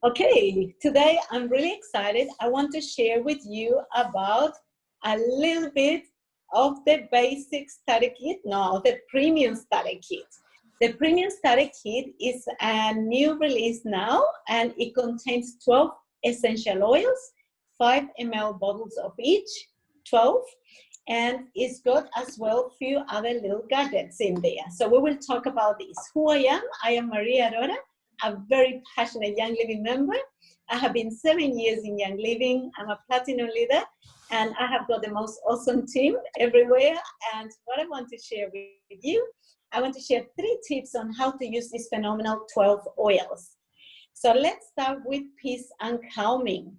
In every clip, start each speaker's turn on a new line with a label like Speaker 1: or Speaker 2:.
Speaker 1: Okay, today I'm really excited. I want to share with you about a little bit of the basic starter kit, no, the premium starter kit. The premium starter kit is a new release now, and it contains 12 essential oils, 5 ml bottles of each, 12, and it's got as well a few other little gadgets in there. So we will talk about this. Who I am Maria Arora, a very passionate Young Living member. I have been 7 years in Young Living. I'm a platinum leader, and I have got the most awesome team everywhere. And what I want to share with you, I want to share 3 tips on how to use these phenomenal 12 oils. So let's start with Peace and Calming.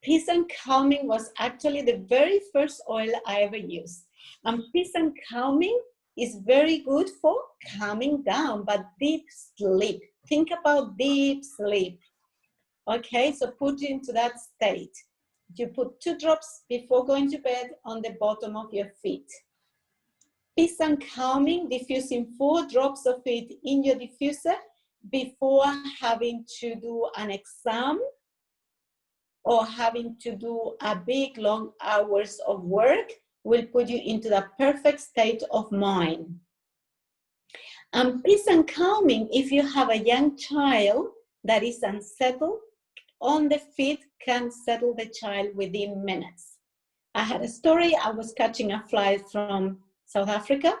Speaker 1: Peace and Calming was actually the very first oil I ever used. And Peace and Calming is very good for calming down, but deep sleep. Think about deep sleep. Okay, so put you into that state. You put 2 drops before going to bed on the bottom of your feet. Peace and Calming, diffusing 4 drops of it in your diffuser before having to do an exam or having to do a big long hours of work will put you into the perfect state of mind. And Peace and Calming, if you have a young child that is unsettled, on the feet can settle the child within minutes. I had a story. I was catching a flight from South Africa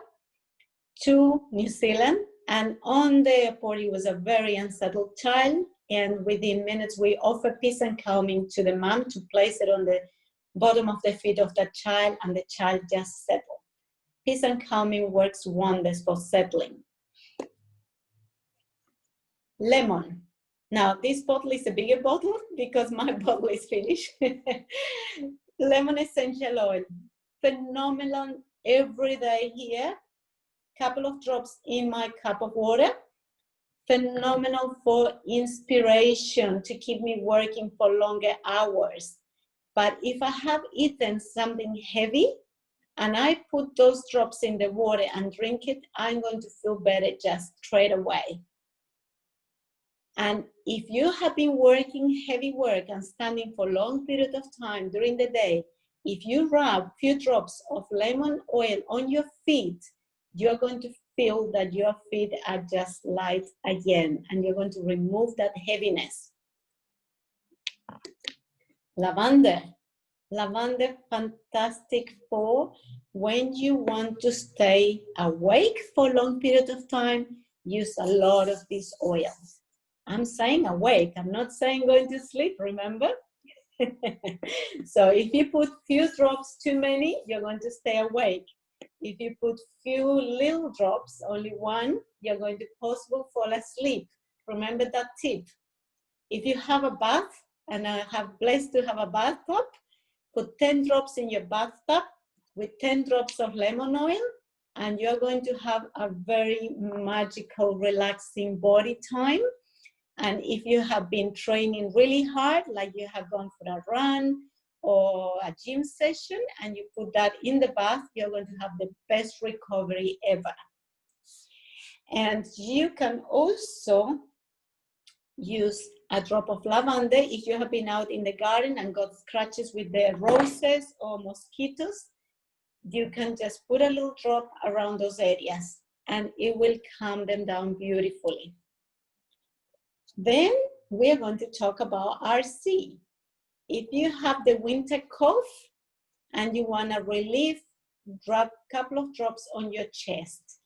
Speaker 1: to New Zealand, and on the airport it was a very unsettled child, and within minutes we offered Peace and Calming to the mom to place it on the bottom of the feet of the child, and the child just settled. Peace and Calming works wonders for settling. Lemon. Now this bottle is a bigger bottle because my bottle is finished. Lemon essential oil, phenomenal every day here. Couple of drops in my cup of water. Phenomenal for inspiration, to keep me working for longer hours. But if I have eaten something heavy and I put those drops in the water and drink it, I'm going to feel better just straight away. And if you have been working heavy work and standing for a long period of time during the day, if you rub a few drops of lemon oil on your feet, you're going to feel that your feet are just light again, and you're going to remove that heaviness. Lavender. Lavender, fantastic for when you want to stay awake for a long period of time. Use a lot of these oils. I'm saying awake, I'm not saying going to sleep, remember? So if you put few drops too many, you're going to stay awake. If you put few little drops, only 1, you're going to possibly fall asleep. Remember that tip. If you have a bath, and I have blessed to have a bathtub, put 10 drops in your bathtub with 10 drops of lemon oil, and you're going to have a very magical, relaxing body time. And if you have been training really hard, like you have gone for a run or a gym session, and you put that in the bath, you're going to have the best recovery ever. And you can also use a drop of lavender if you have been out in the garden and got scratches with the roses or mosquitoes. You can just put a little drop around those areas and it will calm them down beautifully. Then we're going to talk about RC. If you have the winter cough and you want to relieve, drop a couple of drops on your chest.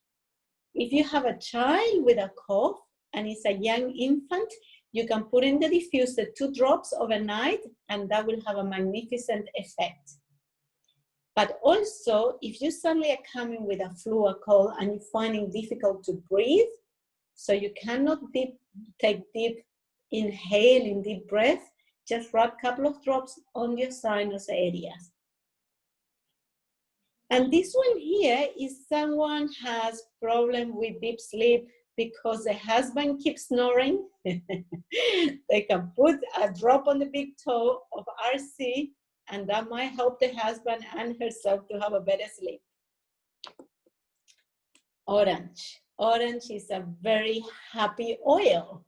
Speaker 1: If you have a child with a cough and it's a young infant, you can put in the diffuser 2 drops overnight, and that will have a magnificent effect. But also, if you suddenly are coming with a flu or cold and you're finding it difficult to breathe, so you cannot take deep inhaling, deep breath, just rub a couple of drops on your sinus areas. And this one here is someone has problem with deep sleep because the husband keeps snoring. They can put a drop on the big toe of RC, and that might help the husband and herself to have a better sleep. Orange. Orange is a very happy oil.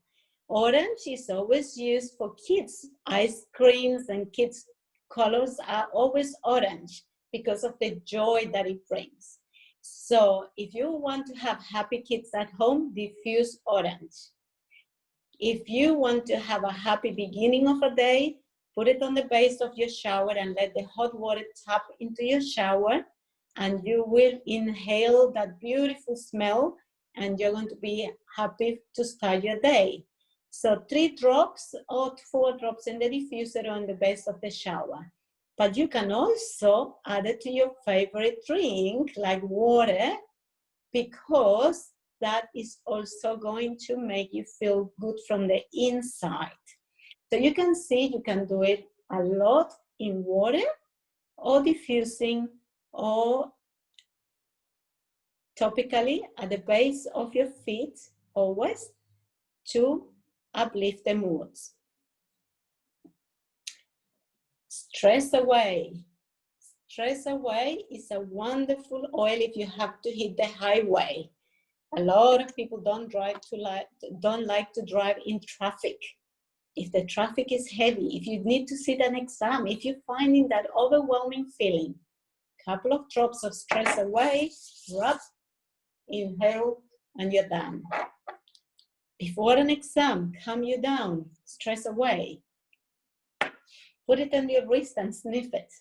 Speaker 1: Orange is always used for kids. Ice creams and kids' colors are always orange because of the joy that it brings. So if you want to have happy kids at home, diffuse orange. If you want to have a happy beginning of a day, put it on the base of your shower and let the hot water tap into your shower, and you will inhale that beautiful smell, and you're going to be happy to start your day. So 3 drops or 4 drops in the diffuser on the base of the shower. But you can also add it to your favorite drink, like water, because that is also going to make you feel good from the inside. So you can see you can do it a lot in water or diffusing or topically at the base of your feet, always, to uplift the moods. Stress away. Stress away is a wonderful oil if you have to hit the highway. A lot of people don't like to drive in traffic. If the traffic is heavy, if you need to sit an exam, if you're finding that overwhelming feeling, couple of drops of stress away, rub, inhale, and you're done. Before an exam, calm you down, stress away. Put it on your wrist and sniff it.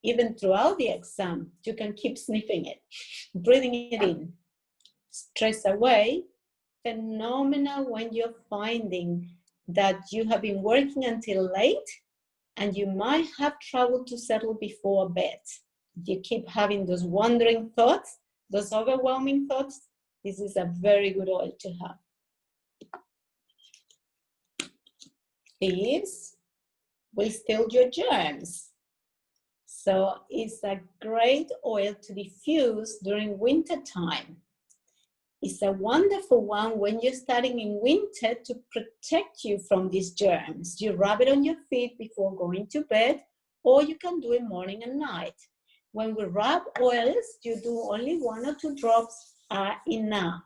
Speaker 1: Even throughout the exam, you can keep sniffing it, breathing it in. Stress away, phenomenal when you're finding that you have been working until late and you might have trouble to settle before bed. You keep having those wandering thoughts, those overwhelming thoughts, this is a very good oil to have. Thieves will steal your germs. So it's a great oil to diffuse during winter time. It's a wonderful one when you're starting in winter to protect you from these germs. You rub it on your feet before going to bed, or you can do it morning and night. When we rub oils, you do only 1 or 2 drops are enough.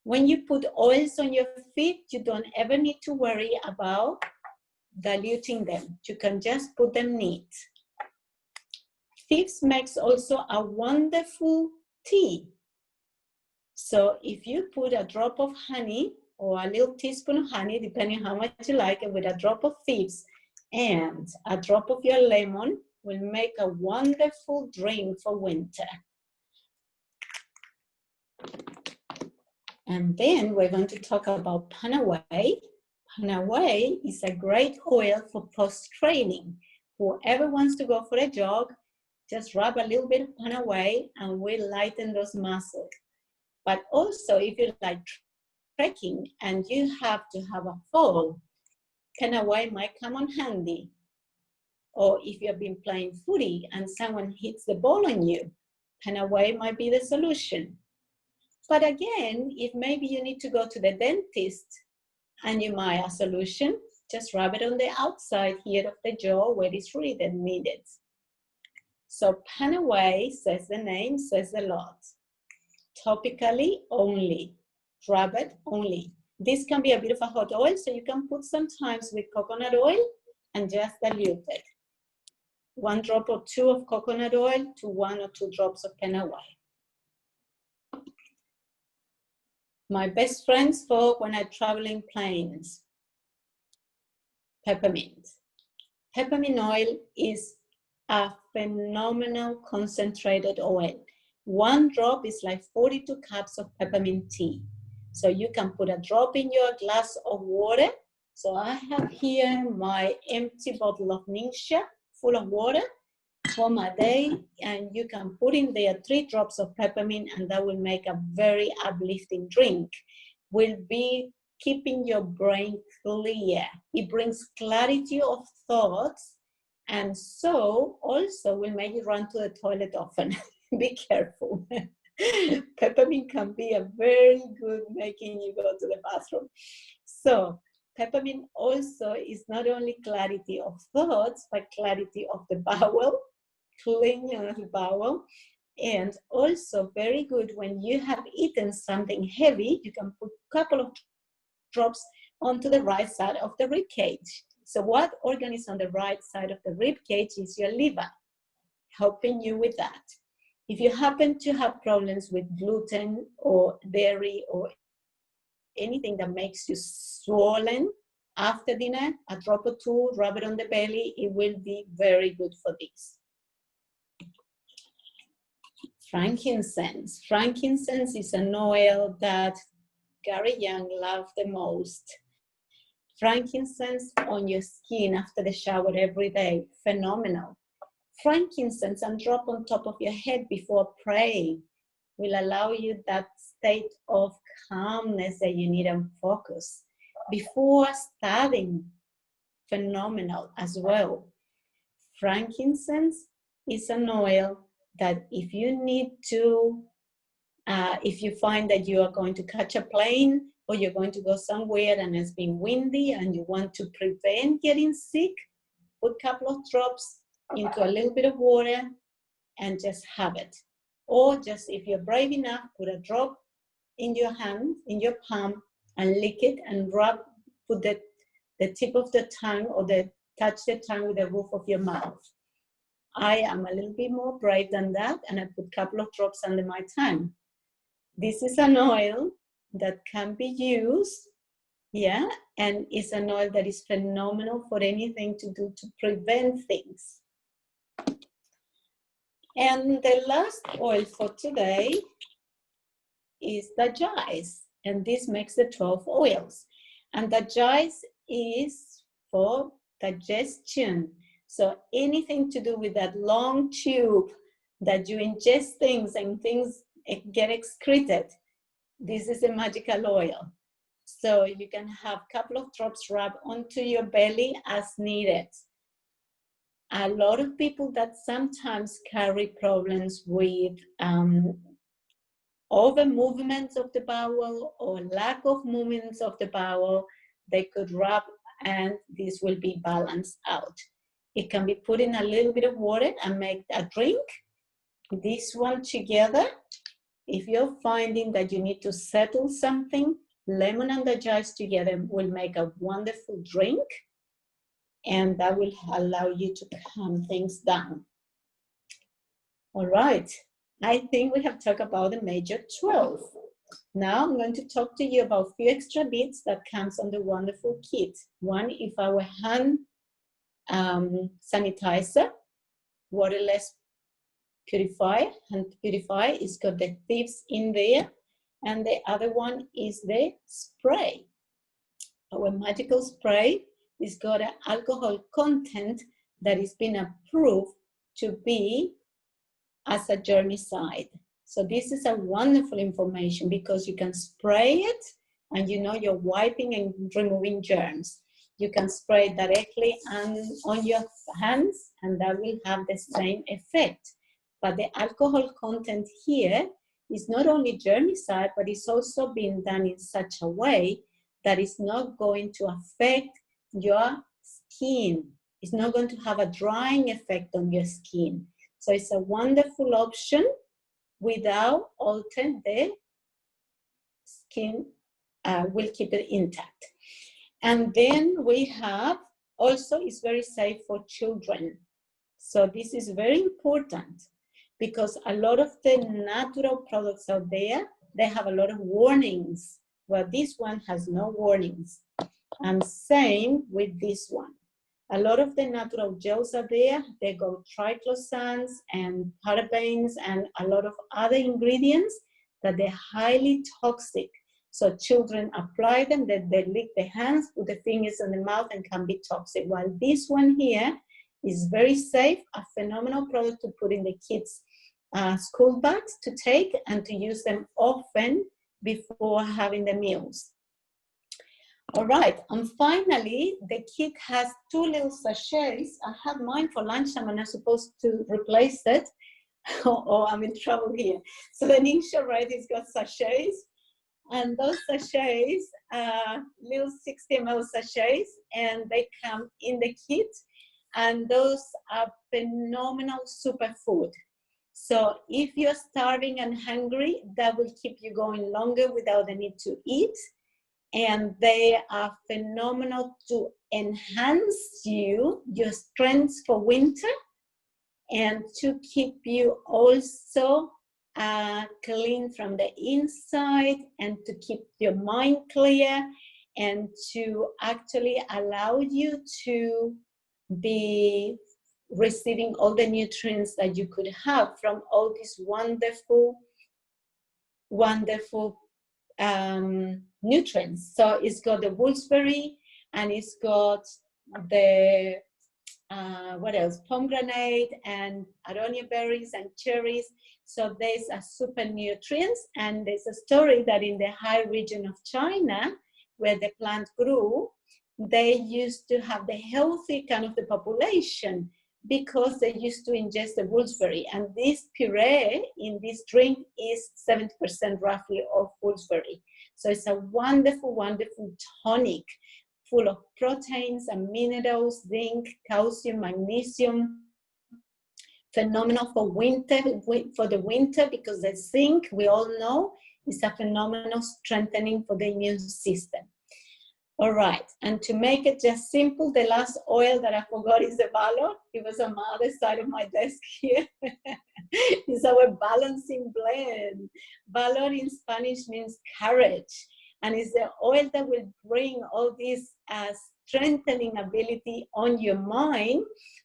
Speaker 1: When you put oils on your feet, you don't ever need to worry about diluting them. You can just put them neat. Thieves makes also a wonderful tea. So if you put a drop of honey or a little teaspoon of honey, depending on how much you like it, with a drop of thieves and a drop of your lemon, will make a wonderful drink for winter. And then we're going to talk about PanAway. PanAway is a great oil for post-training. Whoever wants to go for a jog, just rub a little bit of PanAway and we'll lighten those muscles. But also, if you like trekking and you have to have a fall, PanAway might come on handy. Or if you've been playing footy and someone hits the ball on you, PanAway might be the solution. But again, if maybe you need to go to the dentist and you might have a solution, just rub it on the outside here of the jaw where it's really needed. So PanAway, says the name, says a lot. Topically only, rub it only. This can be a bit of a hot oil, so you can put sometimes with coconut oil and just dilute it. 1 drop or 2 of coconut oil to 1 or 2 drops of PanAway. My best friends for when I travel in planes, peppermint. Peppermint oil is a phenomenal concentrated oil. 1 drop is like 42 cups of peppermint tea. So you can put a drop in your glass of water. So I have here my empty bottle of Ningxia full of water for my day, and you can put in there 3 drops of peppermint, and that will make a very uplifting drink. Will be keeping your brain clear. It brings clarity of thoughts, and so also will make you run to the toilet often. Be careful. Peppermint can be a very good making you go to the bathroom. So peppermint also is not only clarity of thoughts, but clarity of the bowel, cleaning of the bowel, and also very good when you have eaten something heavy. You can put a couple of drops onto the right side of the rib cage. So what organ is on the right side of the rib cage is your liver, helping you with that. If you happen to have problems with gluten or dairy or anything that makes you swollen after dinner, a drop or two, rub it on the belly, it will be very good for this. Frankincense. Frankincense is an oil that Gary Young loved the most. Frankincense on your skin after the shower every day, phenomenal. Frankincense and drop on top of your head before praying will allow you that state of calmness that you need and focus. Before studying, phenomenal as well. Frankincense is an oil that if you need to, if you find that you are going to catch a plane or you're going to go somewhere and it's been windy and you want to prevent getting sick, put a couple of drops into a little bit of water and just have it. Or just if you're brave enough, put a drop in your hand, in your palm, and lick it and rub, put the tip of the tongue or touch the tongue with the roof of your mouth. I am a little bit more brave than that, and I put a couple of drops under my tongue. This is an oil that can be used, yeah, and it's an oil that is phenomenal for anything to do to prevent things. And the last oil for today is the Dice, and this makes the 12 oils. And the Dice is for digestion. So anything to do with that long tube that you ingest things and things get excreted, this is a magical oil. So you can have a couple of drops rubbed onto your belly as needed. A lot of people that sometimes carry problems with over movements of the bowel or lack of movements of the bowel, they could rub and this will be balanced out. It can be put in a little bit of water and make a drink. This one together, if you're finding that you need to settle something, lemon and the Dice together will make a wonderful drink, and that will allow you to calm things down. All right, I think we have talked about the major 12. Now I'm going to talk to you about a few extra bits that comes on the wonderful kit. One is our hand sanitizer, waterless purifier, hand purifier. It's got the tips in there. And the other one is the spray. Our magical spray is got an alcohol content that has been approved to be as a germicide. So this is a wonderful information because you can spray it and you know you're wiping and removing germs. You can spray directly on your hands and that will have the same effect. But the alcohol content here is not only germicide, but it's also been done in such a way that it's not going to affect your skin. It's not going to have a drying effect on your skin. So it's a wonderful option without altering the skin, will keep it intact. And then we have, also it's very safe for children. So this is very important because a lot of the natural products out there, they have a lot of warnings. Well, this one has no warnings. And same with this one. A lot of the natural gels are there. They go triclosans and parabens and a lot of other ingredients that they're highly toxic. So children apply them, they lick their hands, put the fingers in the mouth and can be toxic. While this one here is very safe, a phenomenal product to put in the kids' school bags to take and to use them often before having the meals. All right, and finally, the kit has 2 little sachets. I have mine for lunchtime and I'm supposed to replace it, or I'm in trouble here. So the Nisha, right, it's got sachets, and those sachets are little 60 ml sachets, and they come in the kit, and those are phenomenal superfood. So if you're starving and hungry, that will keep you going longer without the need to eat. and they are phenomenal to enhance your strength for winter and to keep you also clean from the inside, and to keep your mind clear, and to actually allow you to be receiving all the nutrients that you could have from all these wonderful nutrients. So it's got the wolfsberry, and it's got the what else? Pomegranate and aronia berries and cherries. So there's a super nutrients, and there's a story that in the high region of China, where the plant grew, they used to have the healthy kind of the population because they used to ingest the wolfsberry. And this puree in this drink is 70% roughly of wolfsberry. So it's a wonderful, wonderful tonic full of proteins and minerals, zinc, calcium, magnesium. Phenomenal for the winter, because the zinc, we all know, is a phenomenal strengthening for the immune system. All right, and to make it just simple, the last oil that I forgot is the valor. It was on my other side of my desk here. It's our balancing blend. Valor in Spanish means courage, and it's the oil that will bring all this strengthening ability on your mind,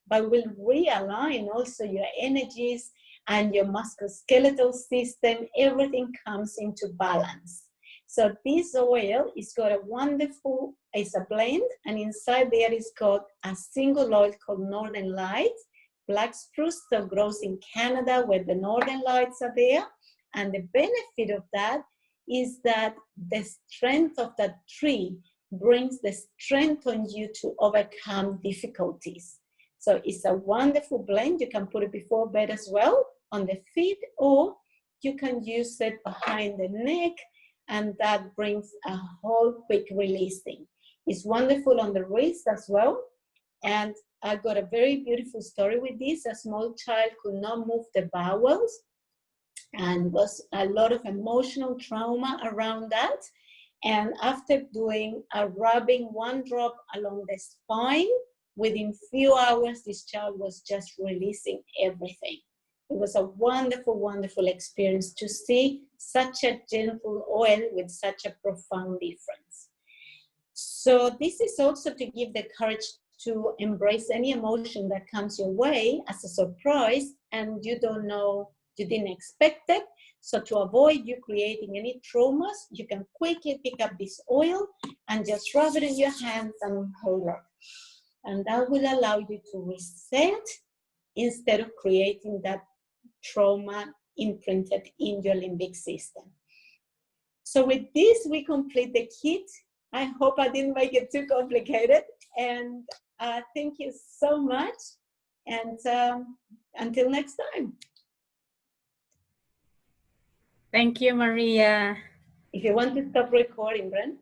Speaker 1: but will realign also your energies and your musculoskeletal system. Everything comes into balance. So this oil is got a wonderful, it's a blend, and inside there is got a single oil called Northern Lights, black spruce that grows in Canada where the Northern Lights are there. And the benefit of that is that the strength of that tree brings the strength on you to overcome difficulties. So it's a wonderful blend. You can put it before bed as well on the feet, or you can use it behind the neck, and that brings a whole quick releasing. It's wonderful on the wrist as well. And I got a very beautiful story with this. A small child could not move the bowels, and was a lot of emotional trauma around that. And after doing a rubbing one drop along the spine, within few hours, this child was just releasing everything. It was a wonderful, wonderful experience to see such a gentle oil with such a profound difference. So this is also to give the courage to embrace any emotion that comes your way as a surprise, and you don't know, you didn't expect it. So to avoid you creating any traumas, you can quickly pick up this oil and just rub it in your hands and hold it. And that will allow you to reset instead of creating that trauma imprinted in your limbic system. So with this, we complete the kit. I hope I didn't make it too complicated. And thank you so much. And until next time.
Speaker 2: Thank you, Maria.
Speaker 1: If you want to stop recording, Bren.